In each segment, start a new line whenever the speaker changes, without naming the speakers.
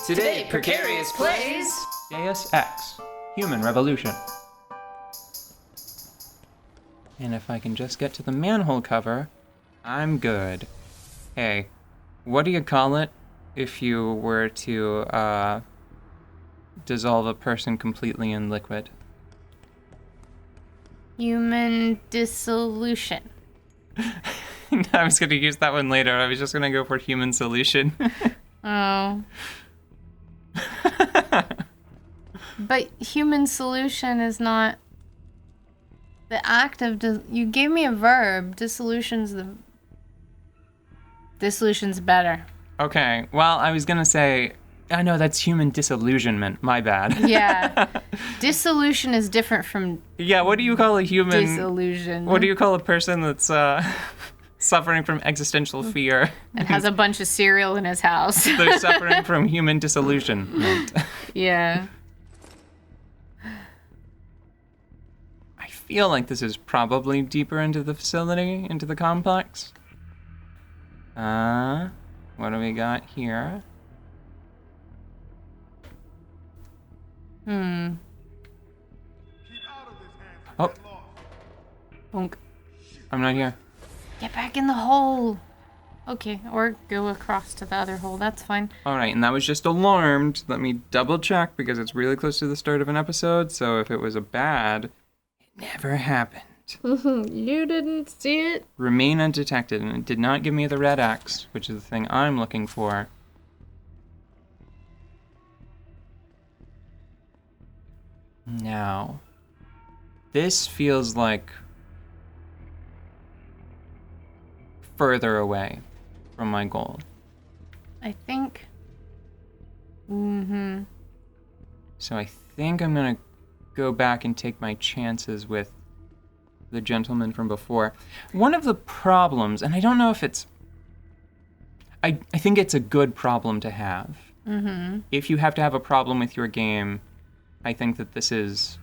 Today, Precarious plays
Deus Ex, Human Revolution. And if I can just get to the manhole cover, I'm good. Hey, what do you call it if you were to dissolve a person completely in liquid?
Human dissolution.
I was going to use that one later. I was just going to go for human solution.
Oh. But human solution is not the act of... you gave me a verb. Dissolution's better.
Okay, well, I was going to say... I know that's human disillusionment. My bad.
Yeah. Dissolution is different from...
Yeah, what do you call a human...
disillusion.
What do you call a person that's suffering from existential fear?
And has a bunch of cereal in his house.
They're suffering from human disillusionment.
Yeah.
I feel like this is probably deeper into the facility, into the complex. What do we got here? Oh.
Bonk.
I'm not here.
Get back in the hole. Okay, or go across to the other hole. That's fine.
All right, and that was just alarmed. Let me double check because it's really close to the start of an episode. So if it was a bad, it never happened.
You didn't see it?
Remain undetected, and it did not give me the red X, which is the thing I'm looking for. Now, this feels like further away from my goal.
I think.
So I think I'm gonna go back and take my chances with the gentleman from before. One of the problems, and I don't know if it's... I think it's a good problem to have. If you have to have a problem with your game, I think that this is...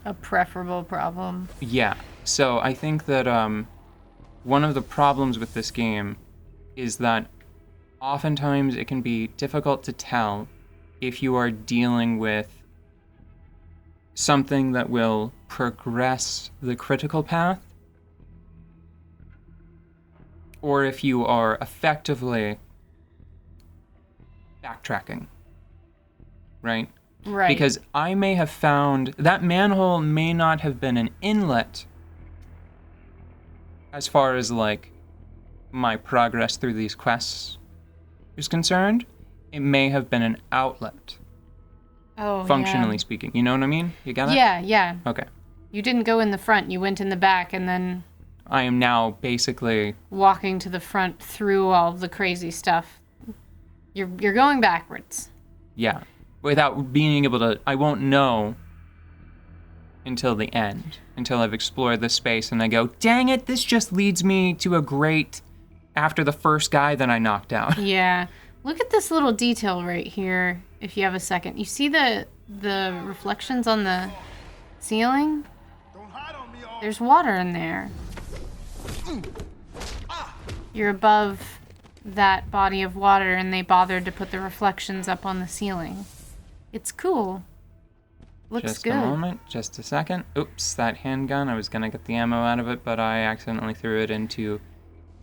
a preferable problem.
Yeah. So I think that one of the problems with this game is that oftentimes it can be difficult to tell if you are dealing with something that will progress the critical path, or if you are effectively backtracking, right?
Right.
Because I may have found that manhole may not have been an inlet as far as, like, my progress through these quests is concerned. It may have been an outlet, functionally speaking. You know what I mean? You got it?
Yeah.
Okay.
You didn't go in the front. You went in the back and then...
I am now basically...
walking to the front through all the crazy stuff. You're going backwards.
Yeah. Without being able to... I won't know until the end. Until I've explored the space and I go, dang it, this just leads me to a great... after the first guy that I knocked out.
Yeah. Look at this little detail right here, if you have a second. You see the reflections on the ceiling? There's water in there. You're above that body of water and they bothered to put the reflections up on the ceiling. It's cool. Looks
Just
good.
a moment, just a second. Oops, that handgun, I was gonna get the ammo out of it, but I accidentally threw it into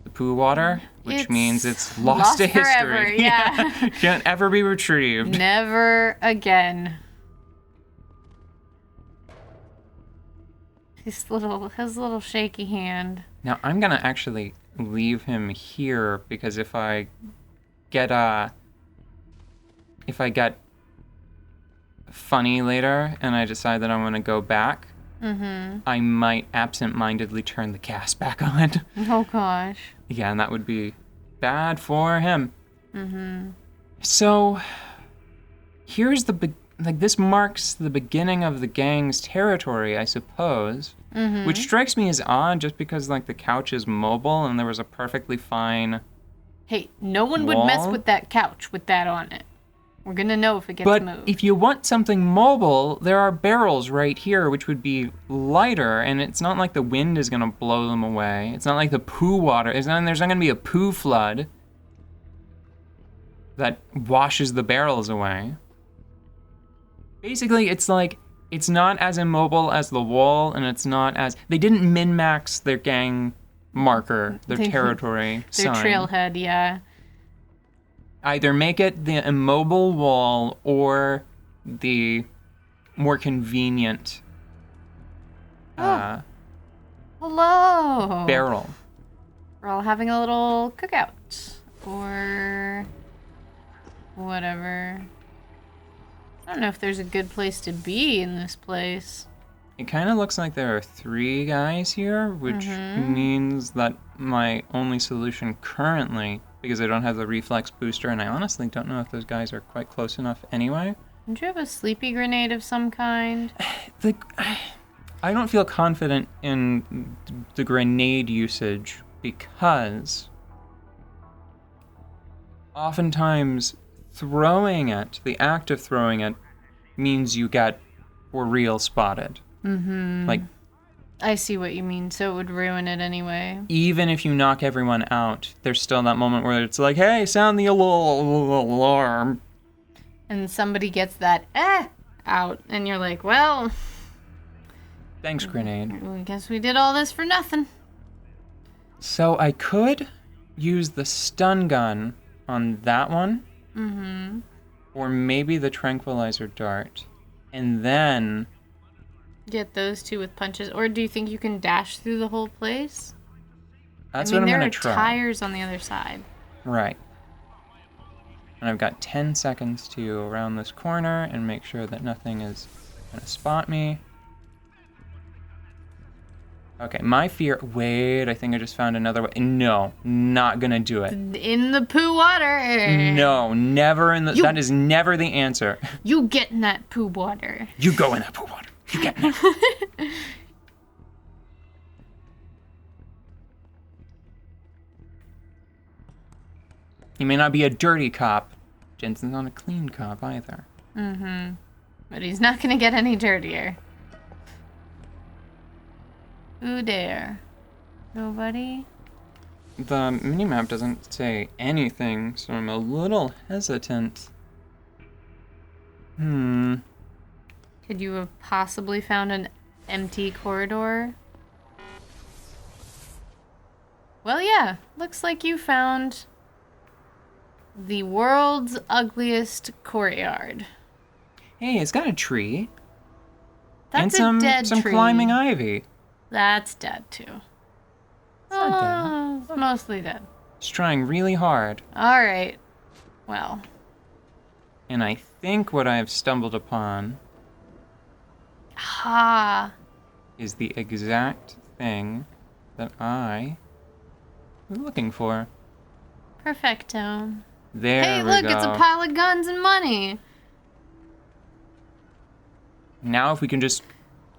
the poo water, which means it's lost to
forever,
history.
yeah.
Can't ever be retrieved.
Never again. His little shaky hand.
Now, I'm gonna actually leave him here because if I get funny later and I decide that I want to go back, I might absent-mindedly turn the gas back on.
Oh gosh.
Yeah, and that would be bad for him. So, here's this marks the beginning of the gang's territory, I suppose. Which strikes me as odd just because, like, the couch is mobile and there was a perfectly fine
Hey, no one would mess with that couch with that on it. We're gonna know if it gets moved.
But if you want something mobile, there are barrels right here, which would be lighter, and it's not like the wind is gonna blow them away. It's not like the poo water. There's not gonna be a poo flood that washes the barrels away. Basically, it's like, it's not as immobile as the wall, and it's not as... They didn't min-max their gang marker, their territory
Their
sign.
trailhead, yeah.
Either make it the immobile wall or the more convenient
Hello.
barrel.
We're all having a little cookout. Or whatever. I don't know if there's a good place to be in this place.
It kind of looks like there are 3 guys here, which means that my only solution currently, because I don't have the reflex booster, and I honestly don't know if those guys are quite close enough anyway.
Don't you have a sleepy grenade of some kind?
I don't feel confident in the grenade usage because oftentimes throwing it, the act of throwing it, means you get for real spotted. Like,
I see what you mean, so it would ruin it anyway.
even if you knock everyone out, there's still that moment where it's like, hey, sound the alarm.
And somebody gets that out, and you're like, well,
Thanks, grenade.
I guess we did all this for nothing.
So I could use the stun gun on that one. Or maybe the tranquilizer dart. And then...
Get those 2 with punches. Or do you think you can dash through the whole place?
That's what I'm going to try.
There are tires on the other side.
Right. And I've got 10 seconds to go around this corner and make sure that nothing is going to spot me. Okay, my fear... Wait, I think I just found another way. No, not going to do it.
In the poo water.
No, never in the... That is never the answer.
You get in that poo water.
You go in that pool water. You get in it. He may not be a dirty cop. Jensen's not a clean cop either.
But he's not gonna get any dirtier. Who dare? Nobody?
The minimap doesn't say anything, so I'm a little hesitant.
Could you have possibly found an empty corridor? Well, yeah. Looks like you found the world's ugliest courtyard.
Hey, it's got a tree.
That's
and
a dead
some
tree.
climbing ivy.
That's dead, too.
It's not dead.
It's mostly dead.
It's trying really hard.
All right. Well.
And I think what I have stumbled upon is the exact thing that I was looking for.
Perfecto.
There
Hey,
we
look,
go.
it's a pile of guns and money.
Now if we can just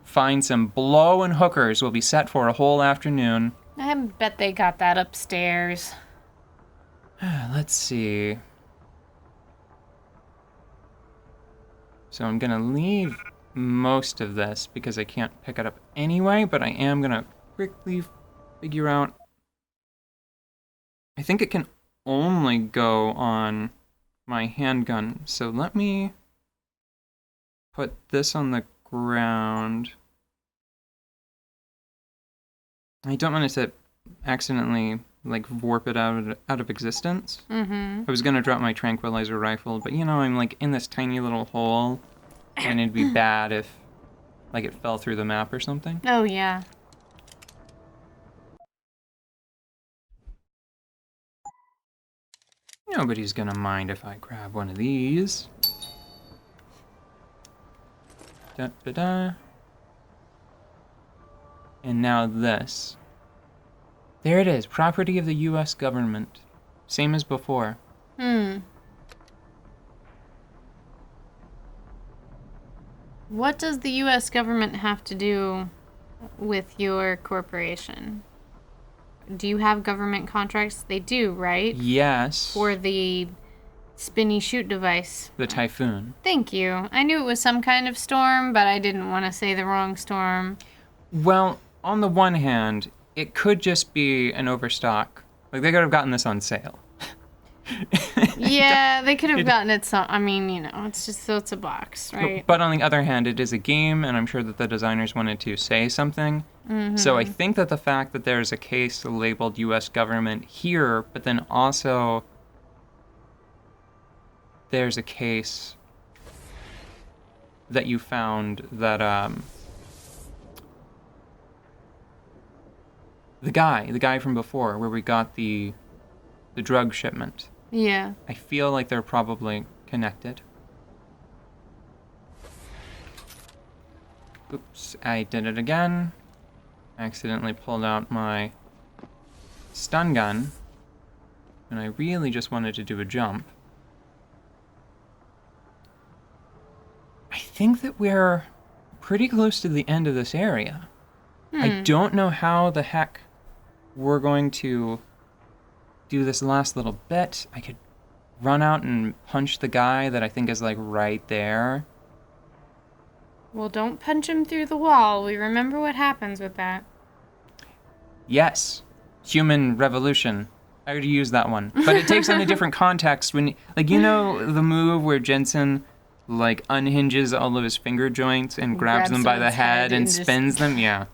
find some blowing hookers, we'll be set for a whole afternoon.
I bet they got that upstairs.
Let's see. So I'm gonna leave most of this because I can't pick it up anyway, but I am gonna quickly figure out. I think it can only go on my handgun, so let me put this on the ground. I don't want it to accidentally like warp it out of existence. I was gonna drop my tranquilizer rifle, but you know, I'm like in this tiny little hole, and it'd be bad if like it fell through the map or something.
Oh, yeah.
Nobody's gonna mind if I grab one of these. Da-da-da. And now this. There it is, property of the U.S. government. Same as before.
What does the U.S. government have to do with your corporation? Do you have government contracts? They do, right?
Yes.
For the spinny shoot device.
The typhoon.
Thank you. I knew it was some kind of storm, but I didn't want to say the wrong storm.
Well, on the one hand, it could just be an overstock. Like, they could have gotten this on sale.
Yeah, they could have gotten it some. I mean, it's just so it's a box, right?
But on the other hand, it is a game, and I'm sure that the designers wanted to say something. So I think that the fact that there's a case labeled U.S. government here, but then also there's a case that you found that the guy from before, where we got the drug shipment.
Yeah.
I feel like they're probably connected. Oops, I did it again. Accidentally pulled out my stun gun, and I really just wanted to do a jump. I think that we're pretty close to the end of this area. I don't know how the heck we're going to do this last little bit. I could run out and punch the guy that I think is like right there.
Well, don't punch him through the wall. We remember what happens with that.
Yes. Human revolution. I already used that one. But it takes on a different context when, like, the move where Jensen, like, unhinges all of his finger joints and grabs them by the head and spins them? Yeah.